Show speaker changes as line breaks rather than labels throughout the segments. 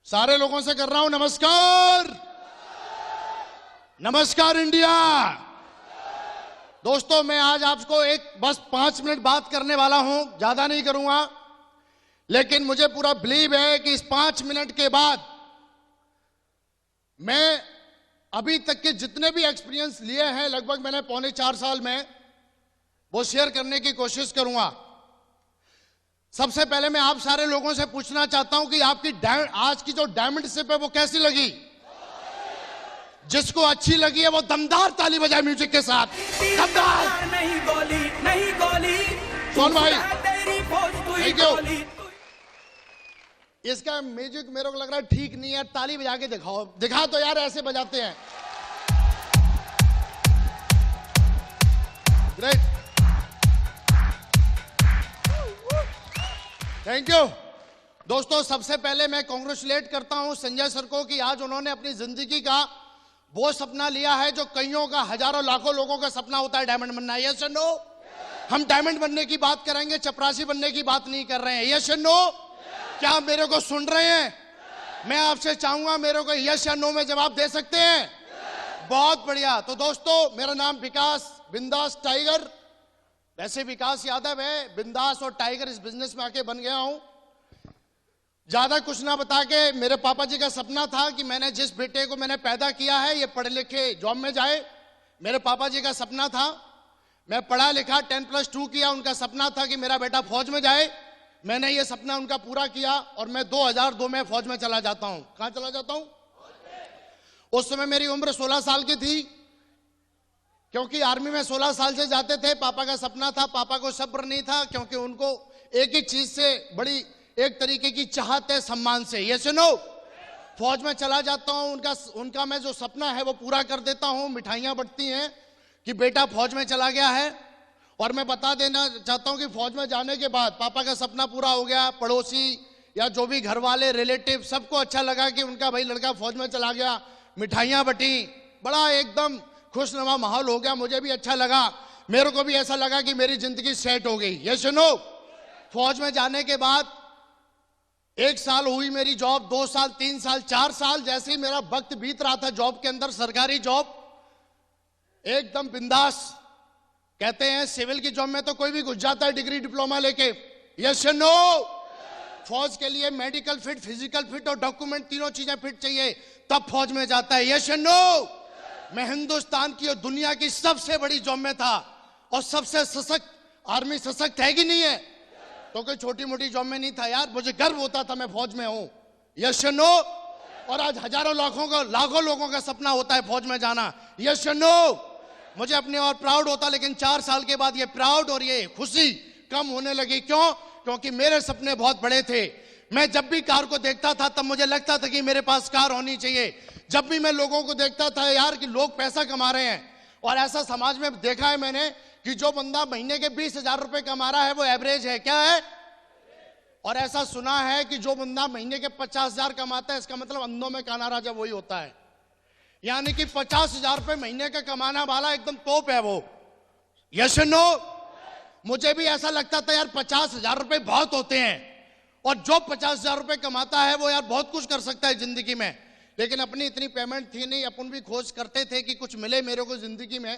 सारे लोगों से कर रहा हूं नमस्कार। नमस्कार इंडिया। दोस्तों मैं आज आपको बस 5 मिनट बात करने वाला हूं, ज्यादा नहीं करूंगा, लेकिन मुझे पूरा बिलीव है कि इस 5 मिनट के बाद मैं अभी तक के जितने भी एक्सपीरियंस लिए हैं, लगभग मैंने 3.25 साल में, वो शेयर करने की कोशिश करूंगा। सबसे पहले मैं आप सारे लोगों से पूछना चाहता हूं कि आपकी आज की जो डायमंड सिप है वो कैसी लगी? जिसको अच्छी लगी है वो दमदार ताली बजाए म्यूजिक के साथ। दमदार।
नहीं गोली, नहीं गोली।
सोन भाई
थैंक
यू। इसका म्यूजिक मेरे को लग रहा है ठीक नहीं है, ताली बजा के दिखाओ। दिखा तो यार, ऐसे बजाते हैं। Great, thank you. दोस्तों सबसे पहले मैं कांग्रेचुलेट करता हूं संजय सर को कि आज उन्होंने अपनी जिंदगी का वो सपना लिया है जो कईयों का, हजारों लाखों लोगों का सपना होता है, डायमंड बनना। Yes and no? हम डायमंड बनने की बात करेंगे, चपरासी बनने की बात नहीं कर रहे हैं। Yes and no? क्या आप मेरे को सुन रहे हैं? मैं आपसे चाहूंगा मेरे को यस या नो में जवाब दे सकते हैं? बहुत बढ़िया। तो दोस्तों मेरा नाम विकास बिंदास टाइगर, वैसे विकास यादव है, बिंदास और टाइगर इस बिजनेस में आके बन गया हूं। ज्यादा कुछ ना बता के, मेरे पापा जी का सपना था कि मैंने जिस बेटे को मैंने पैदा किया है ये पढ़े लिखे जॉब में जाए। मेरे पापा जी का सपना था, मैं पढ़ा लिखा 10+2 किया, उनका सपना था कि मेरा बेटा फौज में जाए। मैंने ये सपना उनका पूरा किया और मैं 2002 में फौज में चला जाता हूं। कहां चला जाता हूं? उस समय मेरी उम्र 16 साल की थी, क्योंकि आर्मी में 16 साल से जाते थे। पापा का सपना था, पापा को सब्र नहीं था, क्योंकि उनको एक ही चीज से बड़ी एक तरीके की चाहत है, सम्मान से। ये सुनो, फौज में चला जाता हूं, उनका मैं जो सपना है वो पूरा कर देता हूं। मिठाइयां बंटती हैं कि बेटा फौज में चला गया है। और मैं बता देना चाहता हूं कि फौज में जाने के बाद पापा का सपना पूरा हो गया। पड़ोसी या जो भी घर वाले रिलेटिव, सबको अच्छा लगा कि उनका भाई लड़का फौज में चला गया। मिठाइयां बटी, बड़ा एकदम खुशनुमा माहौल हो गया। मुझे भी अच्छा लगा, मेरे को भी ऐसा लगा कि मेरी जिंदगी सेट हो गई। ये सुनो, फौज में जाने के बाद 1 साल हुई मेरी जॉब, 2 साल, 3 साल, 4 साल, जैसे ही मेरा वक्त बीत रहा था जॉब के अंदर, सरकारी जॉब एकदम बिंदास। कहते हैं सिविल की जॉब में तो कोई भी घुस जाता है डिग्री डिप्लोमा लेके। यस या नो? फौज के लिए मेडिकल फिट, फिजिकल फिट और डॉक्यूमेंट, तीनों चीजें फिट चाहिए, तब फौज में जाता है। यस या नो? मैं हिंदुस्तान की और दुनिया की सबसे बड़ी जॉब में था और सबसे सशक्त आर्मी सशक्त है कि नहीं है? तो कोई छोटी मोटी जॉब में नहीं था यार, मुझे गर्व होता था मैं फौज में हूं। यस या नो? और आज हजारों लाखों लोगों का सपना होता है फौज में जाना। यस या नो? मुझे अपने और प्राउड होता, लेकिन 4 साल के बाद ये प्राउड और ये खुशी कम होने लगी। क्यों? क्योंकि मेरे सपने बहुत बड़े थे। मैं जब भी कार को देखता था तब मुझे लगता था कि मेरे पास कार होनी चाहिए। जब भी मैं लोगों को देखता था यार कि लोग पैसा कमा रहे हैं, और ऐसा समाज में देखा है मैंने कि जो बंदा महीने के 20,000 रुपए कमा रहा है वो एवरेज है। क्या है? और ऐसा सुना है कि जो बंदा महीने के 50,000 कमाता है, इसका मतलब अंधों में काना राजा वही होता है। यानी कि 50,000 रुपए महीने का कमाना वाला एकदम टॉप है वो। Yes no? मुझे भी ऐसा लगता था यार 50,000 रुपए बहुत होते हैं, और जो 50,000 रुपए कमाता है वो यार बहुत कुछ कर सकता है जिंदगी में। लेकिन अपनी इतनी पेमेंट थी नहीं, अपन भी खोज करते थे कि कुछ मिले मेरे को जिंदगी में।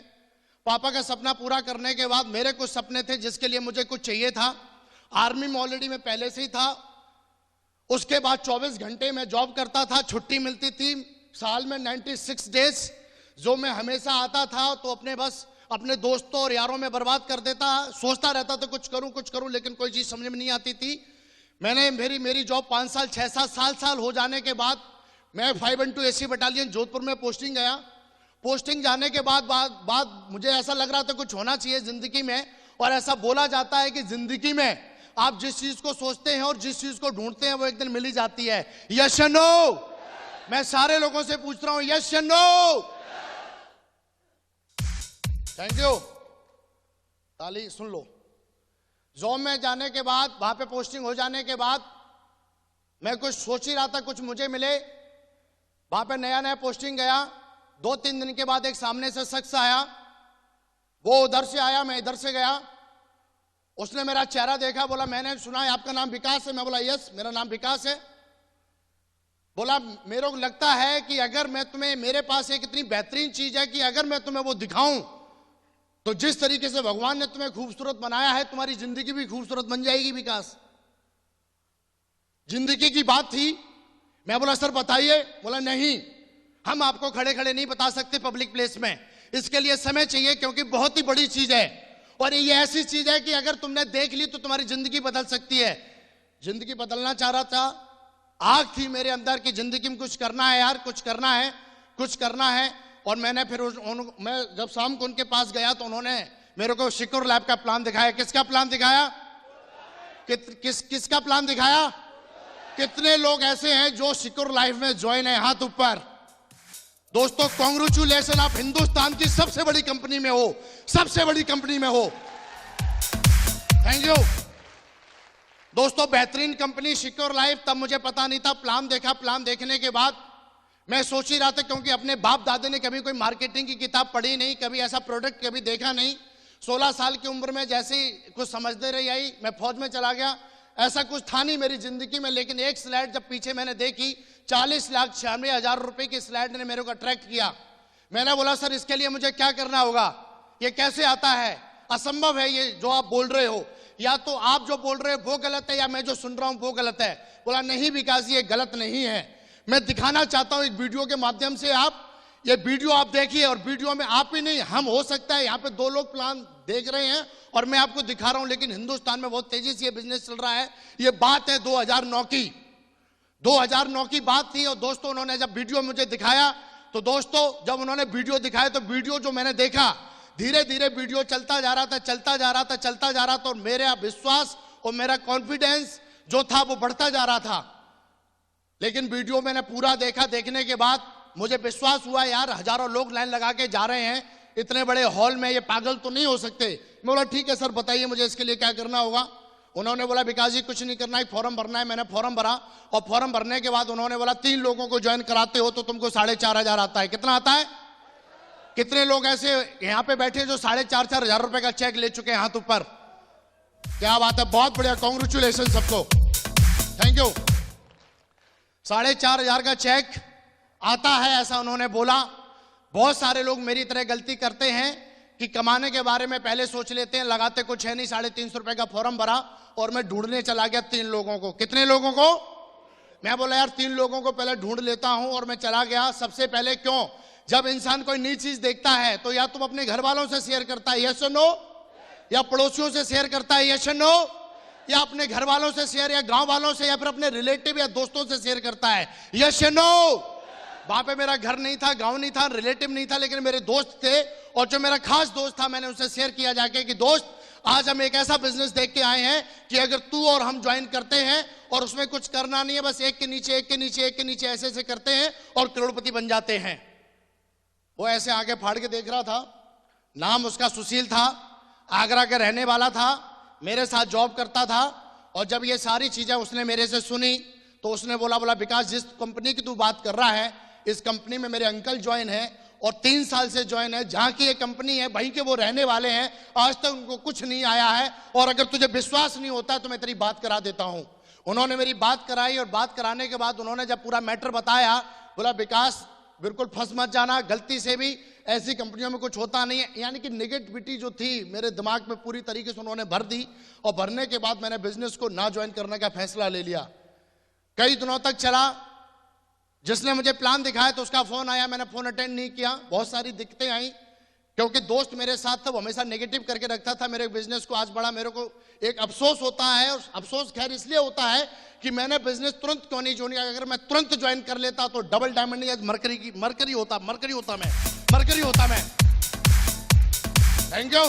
पापा का सपना पूरा करने के बाद मेरे कुछ सपने थे जिसके लिए मुझे कुछ चाहिए था। आर्मी में ऑलरेडी मैं पहले से ही था। उसके बाद 24 घंटे में जॉब करता था, छुट्टी मिलती थी साल में 96 डेज, जो मैं हमेशा आता था तो अपने दोस्तों और यारों में बर्बाद कर देता। सोचता रहता था कुछ करूं, लेकिन कोई चीज समझ में नहीं आती थी। मैंने मेरी जॉब 5 साल 6 साल हो जाने के बाद मैं 512 AC बटालियन जोधपुर में पोस्टिंग गया। पोस्टिंग जाने के बाद मुझे ऐसा लग रहा था कुछ होना चाहिए जिंदगी में। और ऐसा बोला जाता है कि जिंदगी में आप जिस चीज को सोचते हैं और जिस चीज को ढूंढते हैं वो एक दिन मिल ही जाती है। यस या नो? मैं सारे लोगों से पूछ रहा हूं, यस या नो? थैंक यू, ताली सुन लो। जॉब में जाने के बाद, वहां पे पोस्टिंग हो जाने के बाद मैं कुछ सोच ही रहा था कुछ मुझे मिले। वहां पे नया पोस्टिंग गया, 2-3 दिन के बाद एक सामने से शख्स आया। वो उधर से आया, मैं इधर से गया। उसने मेरा चेहरा देखा, बोला मैंने सुना है आपका नाम विकास है। मैं बोला यस, मेरा नाम विकास है। बोला मेरे को लगता है कि अगर मैं तुम्हें, मेरे पास एक इतनी बेहतरीन चीज है कि अगर मैं तुम्हें वो दिखाऊं तो जिस तरीके से भगवान ने तुम्हें खूबसूरत बनाया है, तुम्हारी जिंदगी भी खूबसूरत बन जाएगी विकास। जिंदगी की बात थी। मैं बोला सर बताइए। बोला नहीं, हम आपको खड़े खड़े नहीं बता सकते पब्लिक प्लेस में, इसके लिए समय चाहिए, क्योंकि बहुत ही बड़ी चीज है और ये ऐसी चीज है कि अगर तुमने देख ली तो तुम्हारी जिंदगी बदल सकती है। जिंदगी बदलना चाह रहा था, आग थी मेरे अंदर कि जिंदगी में कुछ करना है यार, कुछ करना है, कुछ करना है। और मैंने फिर मैं जब शाम को उनके पास गया तो उन्होंने मेरे को सिक्योर लैब का प्लान दिखाया। किसका प्लान दिखाया? किसका प्लान दिखाया? कितने लोग ऐसे हैं जो सिक्योर लाइफ में ज्वाइन है? हाथ ऊपर। दोस्तों कांग्रेचुलेशन, आप हिंदुस्तान की सबसे बड़ी कंपनी में हो, सबसे बड़ी कंपनी में हो। थैंक यू दोस्तों। बेहतरीन कंपनी सिक्योर लाइफ। तब मुझे पता नहीं था, प्लान देखा। प्लान देखने के बाद मैं सोच ही रहा था, क्योंकि अपने बाप दादे ने कभी कोई मार्केटिंग की किताब पढ़ी नहीं, कभी ऐसा प्रोडक्ट कभी देखा नहीं। 16 साल की उम्र में जैसे ही कुछ समझते रही आई, मैं फौज में चला गया। ऐसा कुछ था नहीं मेरी जिंदगी में, लेकिन एक स्लाइड जब पीछे मैंने देखी, 40,96,000 रुपए की स्लाइड ने मेरे को अट्रैक्ट किया। मैंने बोला सर इसके लिए मुझे क्या करना होगा? ये कैसे आता है? असंभव है ये जो आप बोल रहे हो, या तो आप जो बोल रहे हो वो गलत है या मैं जो सुन रहा हूं वो गलत है। बोला नहीं विकास ये गलत नहीं है, मैं दिखाना चाहता हूं एक वीडियो के माध्यम से। आप ये वीडियो आप देखिए, और वीडियो में आप ही नहीं हम, हो सकता है यहाँ पे 2 लोग प्लान देख रहे हैं और मैं आपको दिखा रहा हूं, लेकिन हिंदुस्तान में बहुत तेजी से ये बिजनेस चल रहा है। ये बात है 2009 की, 2009 की बात थी। और दोस्तों उन्होंने जब वीडियो मुझे दिखाया, तो दोस्तों जब उन्होंने वीडियो दिखाया तो वीडियो जो मैंने देखा, धीरे धीरे वीडियो चलता जा रहा था, चलता जा रहा था, चलता जा रहा था, और मेरा विश्वास और मेरा कॉन्फिडेंस जो था वो बढ़ता जा रहा था। लेकिन वीडियो मैंने पूरा देखा, देखने के बाद मुझे विश्वास हुआ यार हजारों लोग लाइन लगा के जा रहे हैं इतने बड़े हॉल में, ये पागल तो नहीं हो सकते। मैं बोला ठीक है सर बताइए मुझे इसके लिए क्या करना होगा। उन्होंने बोला विकास जी कुछ नहीं करना है, फॉर्म भरना है। मैंने फॉर्म भरा, और फॉर्म भरने के बाद उन्होंने बोला 3 लोगों को ज्वाइन कराते हो तो तुमको 4,500 आता है। कितना आता है? कितने लोग ऐसे यहां पे बैठे जो 4,500 रुपए का चेक ले चुके हैं? हाथ ऊपर। क्या बात है, बहुत बढ़िया, कांग्रेचुलेशन सबको, थैंक यू। 4,500 का चेक आता है ऐसा उन्होंने बोला। बहुत सारे लोग मेरी तरह गलती करते हैं कि कमाने के बारे में पहले सोच लेते हैं, लगाते कुछ है नहीं। 350 रुपए का फॉर्म भरा और मैं ढूंढने चला गया 3 लोगों को। कितने लोगों को? मैं बोला यार 3 लोगों को पहले ढूंढ लेता हूं, और मैं चला गया सबसे पहले। क्यों? जब इंसान कोई नई चीज देखता है तो या तुम अपने घर वालों से शेयर करता है यस और नो, या पड़ोसियों से शेयर करता है यस और नो, या अपने घर वालों से शेयर, या गांव वालों से, या फिर अपने रिलेटिव या दोस्तों से शेयर करता है यस और नो। वहां पे मेरा घर नहीं था, गांव नहीं था, रिलेटिव नहीं था, लेकिन मेरे दोस्त थे, और जो मेरा खास दोस्त था मैंने उनसे शेयर किया जाके कि दोस्त आज हम एक ऐसा बिजनेस देख के आए हैं कि अगर तू और हम ज्वाइन करते हैं और उसमें कुछ करना नहीं है, बस एक के नीचे एक के नीचे एक के नीचे ऐसे ऐसे करते हैं और करोड़पति बन जाते हैं। वो ऐसे आगे फाड़ के देख रहा था। नाम उसका सुशील था, आगरा का रहने वाला था, मेरे साथ जॉब करता था। और जब ये सारी चीजें उसने मेरे से सुनी तो उसने बोला विकास जिस कंपनी की तू बात कर रहा है, इस कंपनी में मेरे अंकल ज्वाइन है और 3 साल से ज्वाइन है। जहां की ये कंपनी है वहीं के वो रहने वाले हैं, आज तक उनको कुछ नहीं आया है, और अगर तुझे विश्वास नहीं होता तो मैं तेरी बात करा देता हूं। उन्होंने मेरी बात कराई, और बात कराने के बाद उन्होंने जब पूरा मैटर बताया, बोला विकास बिल्कुल फंस मत जाना, गलती से भी ऐसी कंपनियों में कुछ होता नहीं है। यानी कि नेगेटिविटी जो थी मेरे दिमाग में पूरी तरीके से उन्होंने भर दी, और भरने के बाद मैंने बिजनेस को ना ज्वाइन करने का फैसला ले लिया। कई दिनों तक चला। जिसने मुझे प्लान दिखाया तो उसका फोन आया, मैंने फोन अटेंड नहीं किया। बहुत सारी दिक्कतें आई, क्योंकि दोस्त मेरे साथ था, वो हमेशा नेगेटिव करके रखता था मेरे बिजनेस को। आज बड़ा मेरे को एक अफसोस होता है, और अफसोस खैर इसलिए होता है कि मैंने बिजनेस तुरंत क्यों नहीं ज्वाइन किया। अगर मैं तुरंत ज्वाइन कर लेता तो डबल डायमंड या मरकरी होता मैं। Thank you.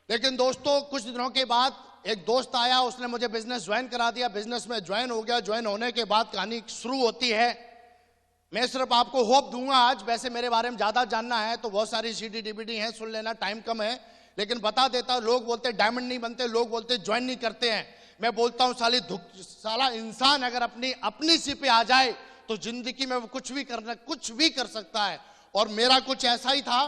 लेकिन दोस्तों कुछ दिनों के बाद एक दोस्त आया, उसने मुझे बिजनेस ज्वाइन करा दिया। बिजनेस में ज्वाइन हो गया। ज्वाइन होने के बाद कहानी शुरू होती है। मैं सिर्फ आपको होप दूंगा आज, वैसे मेरे बारे में ज्यादा जानना है तो बहुत सारी CD DVD हैं, सुन लेना, टाइम कम है, लेकिन बता देता। लोग बोलते डायमंड नहीं बनते, लोग बोलते ज्वाइन नहीं करते हैं। मैं बोलता हूं साला इंसान अगर अपनी सी पे आ जाए तो जिंदगी में वो कुछ भी कर सकता है। और मेरा कुछ ऐसा ही था।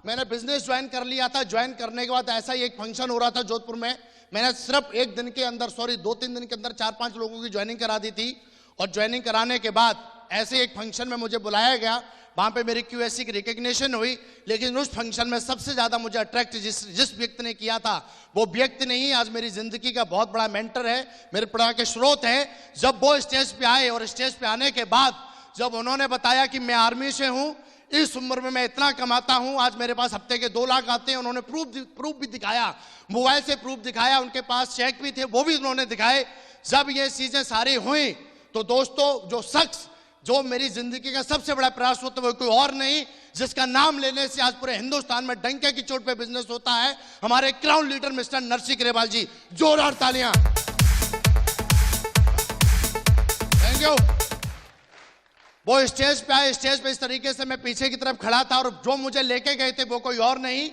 मैंने बिजनेस ज्वाइन कर लिया था। ज्वाइन करने के बाद ऐसा ही एक फंक्शन हो रहा था जोधपुर में, मैंने सिर्फ एक दिन के अंदर 2-3 दिन के अंदर 4-5 लोगों की ज्वाइनिंग करा दी थी। और ज्वाइनिंग कराने के बाद ऐसे एक फंक्शन में मुझे बुलाया गया, वहां पे मेरी QSC की रिकग्निशन हुई। लेकिन उस फंक्शन में सबसे ज्यादा मुझे अट्रैक्ट जिस व्यक्ति ने किया था, वो व्यक्ति नहीं, आज मेरी जिंदगी का बहुत बड़ा मेंटर है, मेरे प्रेरणा के स्रोत है। जब वो स्टेज पे आए और स्टेज पे आने के बाद जब उन्होंने बताया कि मैं आर्मी से हूं, इस उम्र में मैं इतना कमाता हूं, आज मेरे पास हफ्ते के 2 लाख आते हैं, उन्होंने प्रूफ भी दिखाया, मोबाइल से प्रूफ दिखाया, उनके पास चेक भी थे, वो भी उन्होंने दिखाए। जब ये चीजें सारी हुई तो दोस्तों, जो शख्स जो मेरी जिंदगी का सबसे बड़ा प्रयास होता है वो कोई और नहीं, जिसका नाम लेने से आज पूरे हिंदुस्तान में डंके की चोट पे बिजनेस होता है, हमारे crown leader mister Narsingh Grewal ji. जोरदार तालियां। Thank you. वो स्टेज पे आए, स्टेज पे इस तरीके से मैं पीछे की तरफ खड़ा था और जो मुझे लेके गए थे वो कोई और नहीं,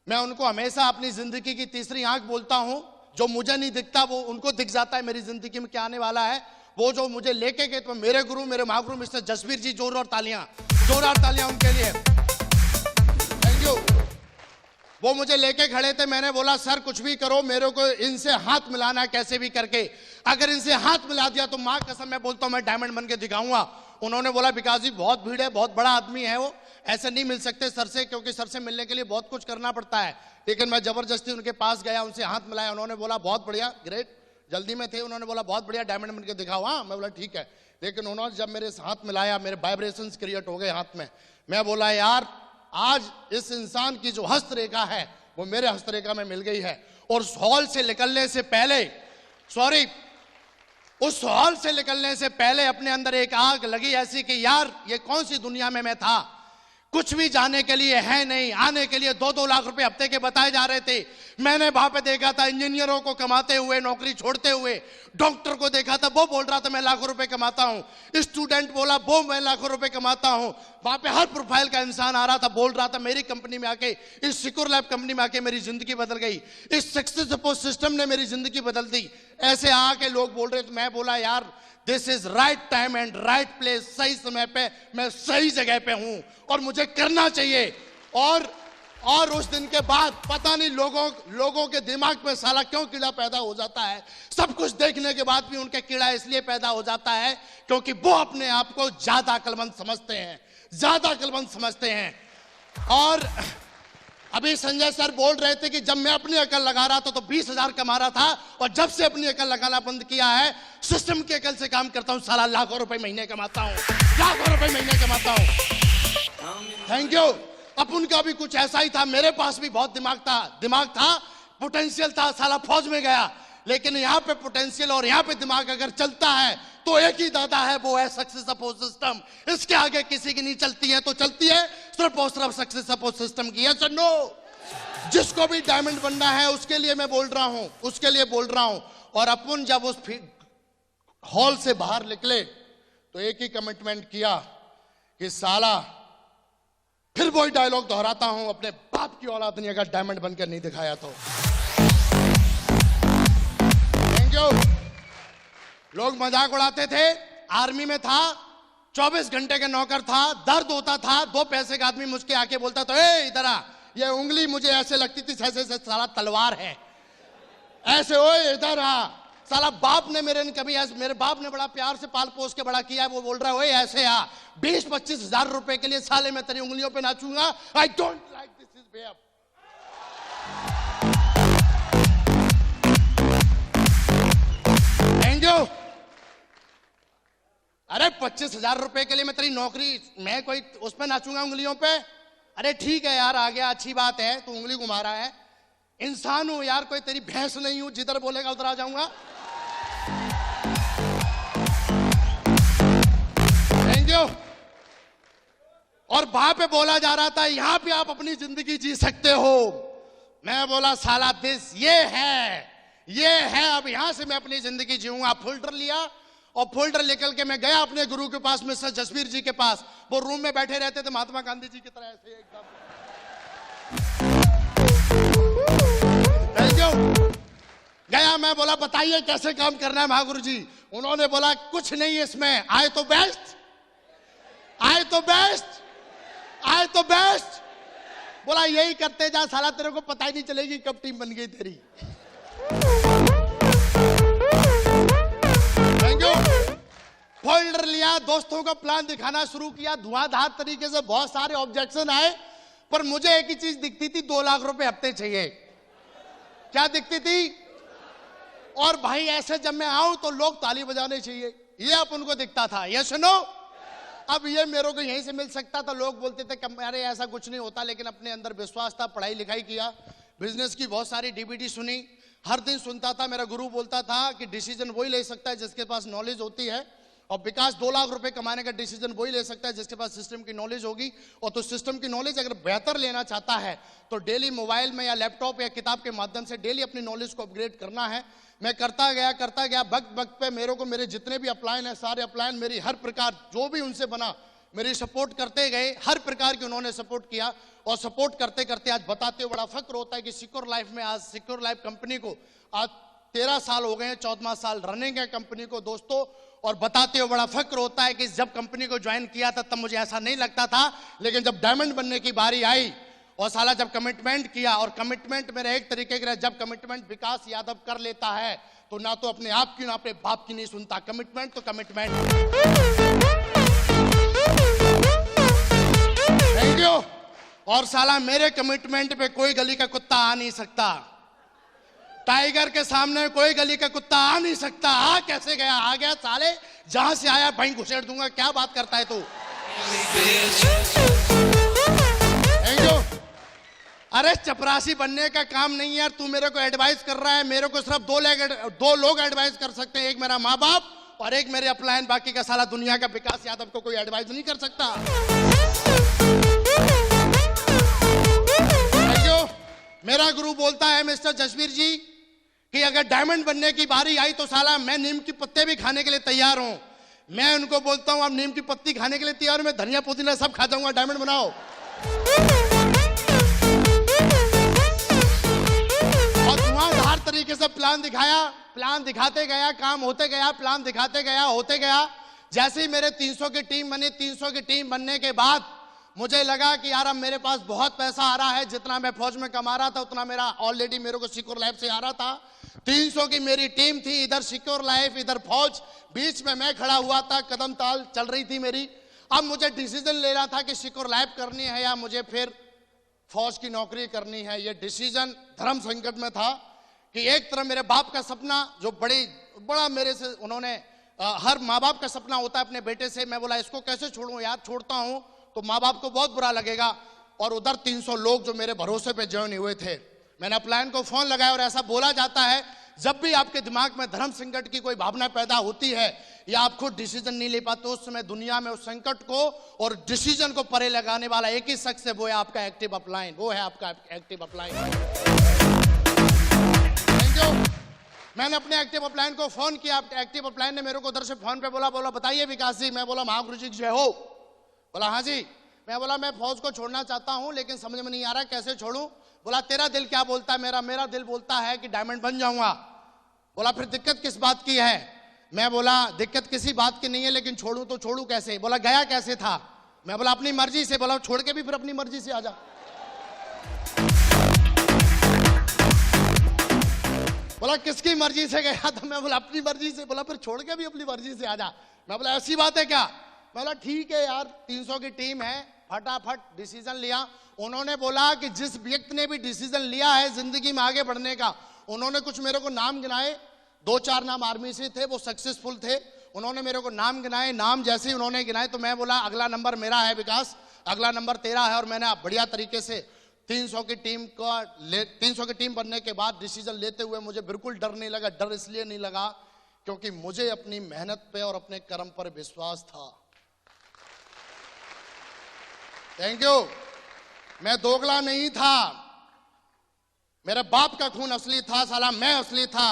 मैं उनको हमेशा अपनी जिंदगी की तीसरी आंख बोलता हूं। जो मुझे नहीं दिखता वो उनको दिख जाता है मेरी जिंदगी में क्या आने वाला है। वो जो मुझे लेके गए तो मेरे गुरु, मेरे महागुरु मिस्टर जसवीर जी, जोरदार तालियां उनके लिए। Thank you. वो मुझे लेके खड़े थे, मैंने बोला सर कुछ भी करो, मेरे को इनसे हाथ मिलाना है कैसे भी करके, अगर इनसे हाथ मिला दिया तो मां कसम मैं बोलता हूं मैं डायमंड बन के दिखाऊंगा। उन्होंने बोला विकास जी बहुत भीड़ है, बहुत बड़ा आदमी है वो, ऐसे नहीं मिल सकते सर से, क्योंकि सर से मिलने के लिए बहुत कुछ करना पड़ता है। लेकिन मैं जबरदस्ती उनके पास गया, उनसे हाथ मिलाया, उन्होंने बोला बहुत बढ़िया, ग्रेट, जल्दी में थे, उन्होंने बोला बहुत बढ़िया डायमंड बन के दिखाओ। हाँ, मैं बोला ठीक है। लेकिन उन्होंने जब मेरे हाथ मिलाया, मेरे वाइब्रेशंस क्रिएट हो गए हाथ में। मैं बोला यार आज इस इंसान की जो हस्तरेखा है वो मेरे हस्तरेखा में मिल गई है। और उस हॉल से निकलने से पहले, उस हॉल से निकलने से पहले अपने अंदर एक आग लगी ऐसी कि यार ये कौन सी दुनिया में मैं था, कुछ भी जाने के लिए है नहीं, आने के लिए 2-2 लाख रुपए हफ्ते के बताए जा रहे थे। मैंने वहां पे देखा था इंजीनियरों को कमाते हुए, नौकरी छोड़ते हुए, डॉक्टर को देखा था वो बोल रहा था मैं लाखों रुपए कमाता हूं, स्टूडेंट बोला वो मैं लाखों रुपए कमाता हूं। वहां पे हर प्रोफाइल का इंसान आ रहा था, बोल रहा था मेरी कंपनी में आके, इस सिक्योर लैब कंपनी में आके मेरी जिंदगी बदल गई, इस सक्सेस सपोर्ट सिस्टम ने मेरी जिंदगी बदल दी। ऐसे आके लोग बोल रहे थे। मैं बोला यार this is right time and right place, सही समय पे मैं सही जगह पे हूं और मुझे करना चाहिए। और उस दिन के बाद पता नहीं लोगों के दिमाग में साला क्यों कीड़ा पैदा हो जाता है। सब कुछ देखने के बाद भी उनके कीड़ा इसलिए पैदा हो जाता है क्योंकि वो अपने आप को ज्यादा अक्लमंद समझते हैं। और अभी संजय सर बोल रहे थे कि जब मैं अपनी अकल लगा रहा था तो 20,000 कमा रहा था, और जब से अपनी अकल लगाना बंद किया है, सिस्टम की अकल से काम करता हूं, साला लाखों रुपए महीने कमाता हूं। Thank you. अपन का भी कुछ ऐसा ही था, मेरे पास भी बहुत दिमाग था, पोटेंशियल था, साला फौज में गया। लेकिन यहाँ पे पोटेंशियल और यहाँ पे दिमाग अगर चलता है तो एक ही दादा है, वो है सक्सेस सपोर्ट सिस्टम। इसके आगे किसी की नहीं चलती है, तो चलती है सिर्फ और सिर्फ सक्सेस सपोर्ट सिस्टम की। यस और नो? जिसको भी डायमंड बनना है उसके लिए मैं बोल रहा हूं, और अपन जब उस हॉल से बाहर निकले तो एक ही कमिटमेंट किया कि साला फिर वही डायलॉग दोहराता हूं, अपने बाप की औलाद ने अगर डायमंड बनकर नहीं दिखाया तो। Thank you. लोग मजाक उड़ाते थे, आर्मी में था, 24 घंटे का नौकर था, दर्द होता था, 2 पैसे का आदमी मुझके आके बोलता था ए इधर आ, ये उंगली मुझे ऐसे लगती थी जैसे साला तलवार है, ऐसे ओए इधर आ। साला बाप ने मेरे बाप ने बड़ा प्यार से पाल पोस के बड़ा किया है, वो बोल रहा है ओए ऐसे आ। 20-25 हजार रुपए के लिए साले मैं तेरी उंगलियों पे नाचूंगा। I don't like this is way up. Thank you. अरे 25,000 रुपए के लिए मैं तेरी नौकरी, मैं कोई उस पर नाचूंगा उंगलियों पे? अरे ठीक है यार, आ गया, अच्छी बात है, तू उंगली घुमा रहा है, इंसान हूं यार, कोई तेरी भैंस नहीं हूं, जिधर बोलेगा उधर आ जाऊंगा। Thank you. और वहां पे बोला जा रहा था यहां पे आप अपनी जिंदगी जी सकते हो। मैं बोला साला ये है, अब यहां से मैं अपनी जिंदगी जीऊंगा। फोल्डर लिया और फोल्डर निकल के मैं गया अपने गुरु के पास, मिस्टर जसवीर जी के पास। वो रूम में बैठे रहते थे महात्मा गांधी जी की तरह ऐसे एकदम। Thank you. गया, मैं बोला बताइए कैसे काम करना है महागुरु जी। उन्होंने बोला कुछ नहीं इसमें, आए तो बेस्ट, बोला यही करते जा साला, तेरे को पता ही नहीं चलेगी कब टीम बन गई तेरी। Thank you. फोल्डर लिया, दोस्तों को प्लान दिखाना शुरू किया, धुआंधार तरीके से बहुत सारे ऑब्जेक्शन आए, पर मुझे एक ही चीज दिखती थी, 2 लाख रुपए हफ्ते चाहिए। क्या दिखती थी? और भाई ऐसे जब मैं आऊं तो लोग ताली बजाने चाहिए, ये अब उनको दिखता था। ये सुनो, अब ये मेरे को यहीं से मिल सकता था। लोग बोलते थे कि अरे ऐसा कुछ नहीं होता, लेकिन अपने अंदर विश्वास था, पढ़ाई लिखाई किया, बिजनेस की बहुत सारी डीवीडी सुनी, हर दिन सुनता था। मेरा गुरु बोलता था कि डिसीजन वही ले सकता है जिसके पास नॉलेज होती है, और विकास 2 लाख रुपए कमाने का डिसीजन वही ले सकता है जिसके पास सिस्टम की नॉलेज होगी। और तो सिस्टम की नॉलेज अगर बेहतर लेना चाहता है तो डेली मोबाइल में या लैपटॉप या किताब के माध्यम से डेली अपनी नॉलेज को अपग्रेड करना है। मैं करता गया। वक्त वक्त पे मेरे को मेरे जितने भी अपलाइन है, सारे अपलाइन मेरी हर प्रकार जो भी उनसे बना मेरी सपोर्ट करते गए, हर प्रकार की उन्होंने सपोर्ट किया। और सपोर्ट करते करते आज बताते हुए बड़ा फक्र होता है कि सिक्योर लाइफ में, आज सिक्योर लाइफ कंपनी को आज 13 साल हो गए हैं, 14वां साल रनिंग है कंपनी को दोस्तों। और बताते हुए बड़ा फक्र होता है कि जब कंपनी को ज्वाइन किया था तब मुझे ऐसा नहीं लगता था, लेकिन जब डायमंड बनने की बारी आई और साला जब कमिटमेंट किया, और कमिटमेंट मेरा एक तरीके का, जब कमिटमेंट विकास यादव कर लेता है तो ना तो अपने आप की ना अपने बाप की नहीं सुनता। कमिटमेंट तो कमिटमेंट। Thank you. और साला मेरे कमिटमेंट पे कोई गली का कुत्ता आ नहीं सकता, टाइगर के सामने कोई गली का कुत्ता आ नहीं सकता। आ कैसे गया? आ गया साले, जहां से आया भाई घुसेड़ दूंगा। क्या बात करता है तू? Thank you. अरे चपरासी बनने का काम नहीं यार, तू मेरे को एडवाइस कर रहा है। मेरे को सिर्फ 2 लोग एडवाइस कर सकते हैं, एक मेरा माँ बाप और एक मेरे अपलाइन। बाकी का साला दुनिया का विकास यादव को कोई एडवाइस नहीं कर सकता। Thank you. मेरा गुरु बोलता है मिस्टर जसवीर जी कि अगर डायमंड बनने की बारी आई तो साला मैं नीम की पत्ते भी खाने के लिए तैयार हूं। मैं उनको बोलता हूं आप नीम की पत्ती खाने के लिए तैयार हूं, मैं धनिया पुदीना सब खा जाऊंगा, डायमंड बनाओ। और धुआंधार तरीके से प्लान दिखाया, प्लान दिखाते गया, काम होते गया, प्लान दिखाते गया, होते गया। जैसे ही मेरे 300 की टीम बनी, 300 की टीम बनने के बाद मुझे लगा कि यार अब मेरे पास बहुत पैसा आ रहा है, जितना मैं फौज में कमा रहा था उतना मेरा ऑलरेडी मेरे को सिक्योर लाइफ से आ रहा था। 300 की मेरी टीम थी, इधर सिक्योर लाइफ इधर फौज, बीच में मैं खड़ा हुआ था, कदम ताल चल रही थी मेरी। अब मुझे डिसीजन लेना था कि सिक्योर लाइफ करनी है या मुझे फिर फौज की नौकरी करनी है। ये डिसीजन धर्म संकट में था कि एक तरफ मेरे बाप का सपना जो बड़ा मेरे से उन्होंने, हर माँ बाप का सपना होता है अपने बेटे से। मैं बोला इसको कैसे छोड़ूं यार, छोड़ता हूं तो माँ बाप को बहुत बुरा लगेगा। और उधर 300 लोग जो मेरे भरोसे पे ज्वाइन हुए थे, मैंने अपलाइन को फोन लगाया और ऐसा बोला जाता है जब भी आपके दिमाग में धर्म संकट की कोई भावना पैदा होती है या आप खुद डिसीजन नहीं ले पाते, उस समय दुनिया में उस संकट को और डिसीजन को परे लगाने वाला एक ही शख्स है, वो है आपका एक्टिव अपलाइन। वो है आपका एक्टिव अपलाइन। Thank you. मैंने अपने एक्टिव अपलाइन को फोन किया, एक्टिव अपलाइन ने मेरे को उधर से फोन पे बोला बताइए विकास जी। मैं बोला महागुरु जी जय हो। बोला हाँ जी। मैं बोला मैं फौज को छोड़ना चाहता हूं लेकिन समझ में नहीं आ रहा कैसे छोड़ूं। बोला तेरा दिल क्या बोलता है? मेरा दिल बोलता है कि डायमंड बन जाऊंगा। बोला फिर दिक्कत किस बात की है? मैं बोला दिक्कत किसी बात की नहीं है, लेकिन छोड़ूं तो छोड़ूं कैसे? बोला गया कैसे था? मैं बोला अपनी मर्जी से। बोला छोड़ के भी फिर अपनी मर्जी से आ जा। बोला किसकी मर्जी से गया था? मैं बोला अपनी मर्जी से। बोला फिर छोड़ के भी अपनी मर्जी से आ जा। मैं बोला ऐसी बात है क्या? मैं बोला ठीक है यार, 300 की टीम है, फटाफट डिसीजन लिया। उन्होंने बोला कि जिस व्यक्ति ने भी डिसीजन लिया है जिंदगी में आगे बढ़ने का, उन्होंने कुछ मेरे को नाम गिनाए, 2-4 नाम आर्मी से थे, वो सक्सेसफुल थे। उन्होंने मेरे को नाम गिनाए। नाम जैसे ही उन्होंने गिनाए तो मैं बोला अगला नंबर मेरा है विकास, अगला नंबर तेरा है। और मैंने बढ़िया तरीके से 300 की टीम बनने के बाद डिसीजन लेते हुए मुझे बिल्कुल डर नहीं लगा। डर इसलिए नहीं लगा क्योंकि मुझे अपनी मेहनत पे और अपने कर्म पर विश्वास था। Thank you. मैं दोगला नहीं था, मेरे बाप का खून असली था, साला मैं असली था।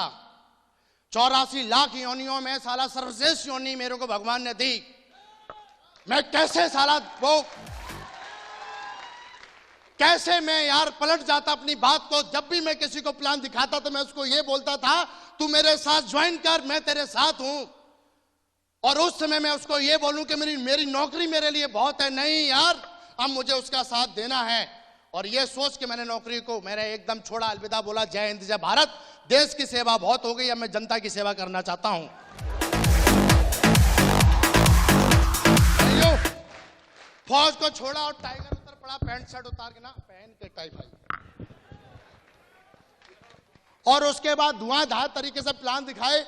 84 लाख योनियों में साला सर्वश्रेष्ठ योनि मेरे को भगवान ने दी। मैं कैसे साला वो कैसे मैं यार पलट जाता अपनी बात को। जब भी मैं किसी को प्लान दिखाता तो मैं उसको ये बोलता था तू मेरे साथ ज्वाइन कर, मैं तेरे साथ हूं। और उस समय मैं उसको ये बोलूं कि मेरी नौकरी मेरे लिए बहुत है, नहीं यार अब मुझे उसका साथ देना है। और ये सोच के मैंने नौकरी को मैंने एकदम छोड़ा, अलविदा बोला, जय हिंद जय भारत। देश की सेवा बहुत हो गई, अब मैं जनता की सेवा करना चाहता हूं। फौज को छोड़ा और टाइगर उतर पड़ा, पैंट शर्ट उतार के ना पहन के टाई भाई, और उसके बाद धुआंधार तरीके से प्लान दिखाए।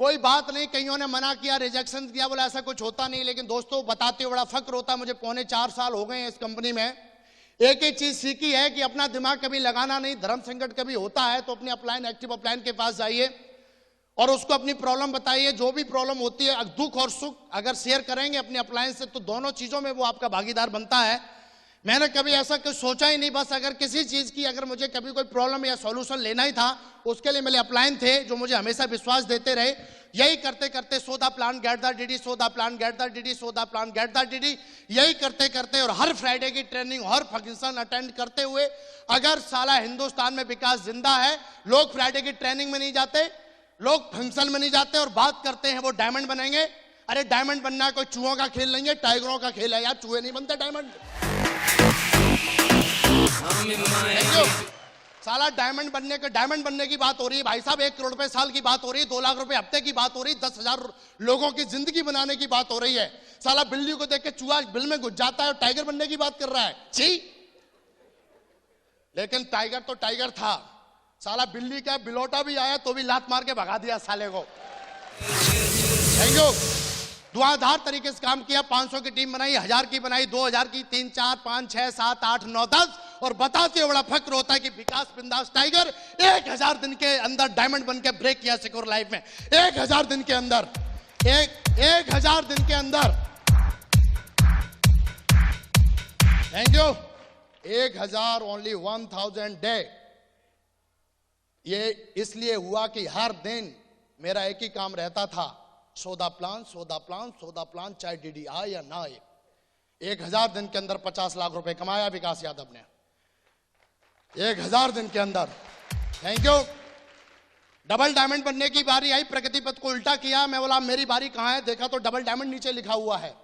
कोई बात नहीं, कईयों ने मना किया, रिजेक्शन दिया, बोला ऐसा कुछ होता नहीं। लेकिन दोस्तों बताते हुए बड़ा फक्र होता है, मुझे 4.25 साल हो गए हैं इस कंपनी में। एक ही चीज सीखी है कि अपना दिमाग कभी लगाना नहीं। धर्म संकट कभी होता है तो अपने अपलाइन, एक्टिव अपलाइन के पास जाइए और उसको अपनी प्रॉब्लम बताइए। जो भी प्रॉब्लम होती है, दुख और सुख अगर शेयर करेंगे अपने अपलाइन से, तो दोनों चीजों में वो आपका भागीदार बनता है। मैंने कभी ऐसा कुछ सोचा ही नहीं। बस अगर किसी चीज की अगर मुझे कभी कोई प्रॉब्लम या सॉल्यूशन लेना ही था, उसके लिए मेरे अपलाइन थे जो मुझे हमेशा विश्वास देते रहे। यही करते करते so the plan get the DD, so the plan get the DD, so the plan get the DD, यही करते करते और हर फ्राइडे की ट्रेनिंग, हर फंक्शन अटेंड करते हुए, अगर साला हिंदुस्तान में विकास जिंदा है, लोग फ्राइडे की ट्रेनिंग में नहीं जाते, लोग फंक्शन में नहीं जाते और बात करते हैं वो डायमंड बनेंगे। अरे डायमंड बनना कोई चूहों का खेल नहीं है, टाइगरों का खेल है यार। चूहे नहीं बनते डायमंड। साला डायमंड बनने की बात हो रही है भाई साहब। 1 करोड़ रुपए साल की बात हो रही है, 2 लाख रुपए हफ्ते की बात हो रही है, 10,000 लोगों की जिंदगी बनाने की बात हो रही है। साला बिल्ली को देख के चूहा बिल में घुस जाता है और टाइगर बनने की बात कर रहा है। छी। लेकिन टाइगर तो टाइगर था, साला बिल्ली का बिलोटा भी आया तो भी लात मार के भगा दिया साले को। Thank you. धुआंधार तरीके से काम किया। 500 की टीम बनाई, 1000 की बनाई, 2000 की, 3, 4, 5, 6, 7, 8, 9, 10 और बताते हुए बड़ा फक्र होता है कि विकास बिंदास टाइगर 1000 दिन के अंदर डायमंड बन के ब्रेक किया सिक्योर लाइफ में। 1000 दिन के अंदर, 1000 दिन के अंदर। Thank you. 1000 only 1000 day. ये इसलिए हुआ कि हर दिन मेरा एक ही काम रहता था, सौदा प्लान, सौदा प्लान, सौदा प्लान, चाहे डीडी आए या ना आए। 1000 दिन के अंदर 50 लाख रुपए कमाया विकास यादव ने, 1000 दिन के अंदर। Thank you. डबल डायमंड बनने की बारी आई, प्रगति पथ को उल्टा किया। मैं बोला मेरी बारी कहां है, देखा तो डबल डायमंड नीचे लिखा हुआ है।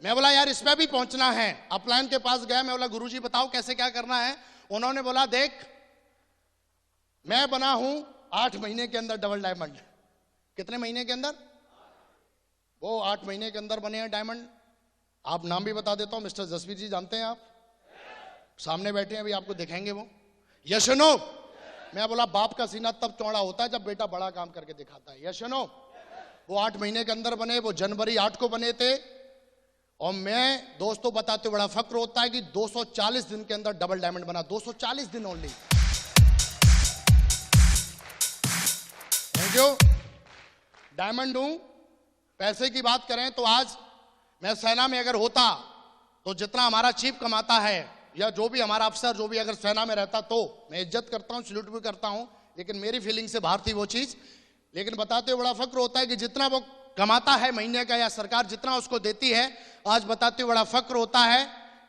मैं बोला यार इस पे भी पहुंचना है। अपलाइन के पास गया, मैं बोला गुरुजी बताओ कैसे क्या करना है। उन्होंने बोला देख मैं बना हूं 8 महीने के अंदर डबल डायमंड। कितने महीने के अंदर? वो 8 महीने के अंदर बने हैं डायमंड। आप नाम भी बता देता हूं, मिस्टर जसवीर जी जानते हैं आप, सामने बैठे हैं, अभी आपको दिखाएंगे वो। Yes no. मैं बोला बाप का सीना तब चौड़ा होता है जब बेटा बड़ा काम करके दिखाता है। Yes no. वो 8 महीने के अंदर बने, वो जनवरी 8 को बने थे। और मैं दोस्तों बताते बड़ा फक्र होता है कि 240 दिन के अंदर डबल डायमंड बना। 240 दिन ओनली। Thank you. डायमंड हूं। पैसे की बात करें तो आज मैं सेना में अगर होता तो जितना हमारा चीफ कमाता है या जो भी हमारा अफसर जो भी अगर सेना में रहता, तो मैं इज्जत करता हूं, सल्यूट भी करता हूं, लेकिन मेरी फीलिंग से बाहर थी वो चीज। लेकिन बताते हुए बड़ा फक्र होता है कि जितना वो कमाता है महीने का या सरकार जितना उसको देती है, आज बताते हुए बड़ा फक्र होता है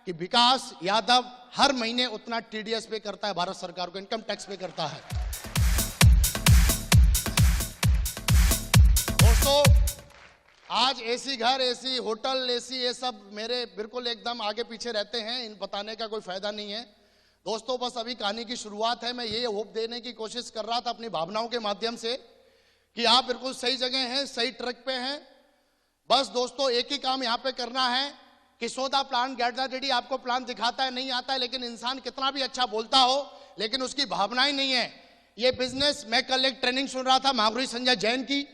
कि विकास यादव हर महीने उतना टीडीएस पे करता है, भारत सरकार को इनकम टैक्स पे करता है। दोस्तों आज एसी घर, एसी होटल, एसी ये सब मेरे बिल्कुल एकदम आगे पीछे रहते हैं, इन बताने का कोई फायदा नहीं है। दोस्तों बस अभी कहानी की शुरुआत है। मैं ये होप देने की कोशिश कर रहा था अपनी भावनाओं के माध्यम से कि आप बिल्कुल सही जगह हैं, सही ट्रैक पे हैं। बस दोस्तों एक ही काम यहाँ पे करना है कि सौदा प्लान गेट द डीडी। आपको प्लान दिखाता है, नहीं आता है, लेकिन इंसान कितना भी अच्छा बोलता हो लेकिन उसकी भावनाएं नहीं है। ये बिजनेस, मैं कल एक ट्रेनिंग सुन रहा था महागुरु संजय जैन की,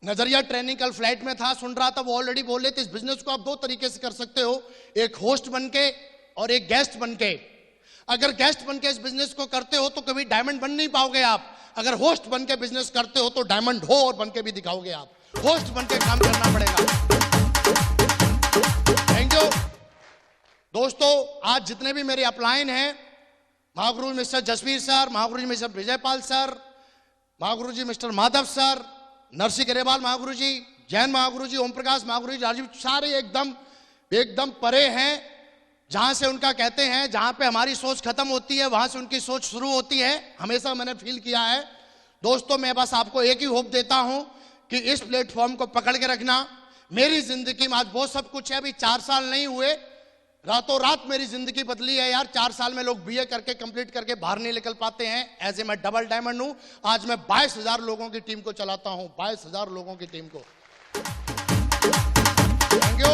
नजरिया ट्रेनिंग, कल फ्लाइट में था, सुन रहा था, वो ऑलरेडी बोले थे इस बिजनेस को आप 2 तरीके से कर सकते हो, एक होस्ट बनके और एक गेस्ट बनके। अगर गेस्ट बनके इस बिजनेस को करते हो तो कभी डायमंड बन नहीं पाओगे आप। अगर होस्ट बनके बिजनेस करते हो तो डायमंड हो और बनके भी दिखाओगे आप। होस्ट बनके काम करना पड़ेगा। Thank you. दोस्तों आज जितने भी मेरे अपलाइन हैं, महागुरु मिस्टर जसवीर सर, महागुरु जी मिस्टर विजयपाल सर, महागुरु जी मिस्टर माधव सर, नरसिंह गरेवाल महागुरु जी, जैन महागुरु जी, ओम प्रकाश महागुरु जी, राजीव, सारे एकदम परे हैं। जहां से उनका कहते हैं जहां पे हमारी सोच खत्म होती है वहां से उनकी सोच शुरू होती है, हमेशा मैंने फील किया है। दोस्तों मैं बस आपको एक ही होप देता हूं कि इस प्लेटफॉर्म को पकड़ के रखना। मेरी जिंदगी में आज बहुत सब कुछ है, अभी 4 साल नहीं हुए, रातों रात मेरी जिंदगी बदली है यार। 4 साल में लोग बीए करके कंप्लीट करके बाहर नहीं निकल पाते हैं। ऐसे मैं डबल डायमंड हूं। आज मैं 22,000 लोगों की टीम को चलाता हूं, 22,000 लोगों की टीम को। Thank you.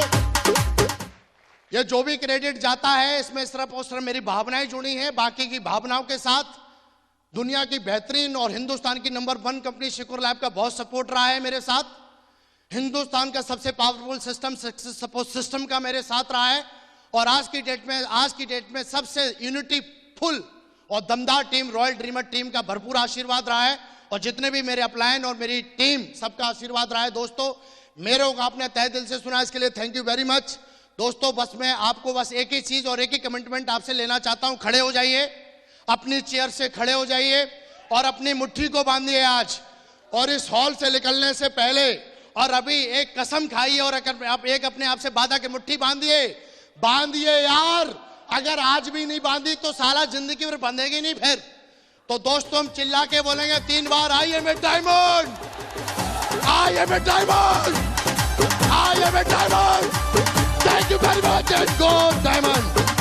ये जो भी क्रेडिट जाता है इसमें सिर्फ और सिर्फ मेरी भावनाएं जुड़ी हैं। बाकी की भावनाओं के साथ दुनिया की बेहतरीन और हिंदुस्तान की नंबर 1 कंपनी शिकोर लैब का बहुत सपोर्ट रहा है मेरे साथ। हिंदुस्तान का सबसे powerful system success support system का मेरे साथ रहा है। और आज की डेट में सबसे यूनिटी फुल और दमदार टीम रॉयल ड्रीमर टीम का भरपूर आशीर्वाद रहा है। और जितने भी मेरे अपलायन और मेरी टीम सबका आशीर्वाद रहा है। दोस्तों मेरे को आपने तहे दिल से सुना, इसके लिए थैंक यू वेरी मच। दोस्तों बस मैं आपको बस एक ही चीज और एक ही कमिटमेंट आपसे लेना चाहता हूं। खड़े हो जाइए, अपनी चेयर से खड़े हो जाइए और अपनी मुट्ठी को बांधिए आज। और इस हॉल से निकलने से पहले और अभी एक कसम खाइए और एक अपने आप से वादा की मुट्ठी बांधिए यार। अगर आज भी नहीं बांधी तो सारा जिंदगी भर बंधेगी नहीं फिर। तो दोस्तों हम चिल्ला के बोलेंगे 3 बार, I am a diamond, I am a diamond, I am a diamond. Thank you very much and go diamond.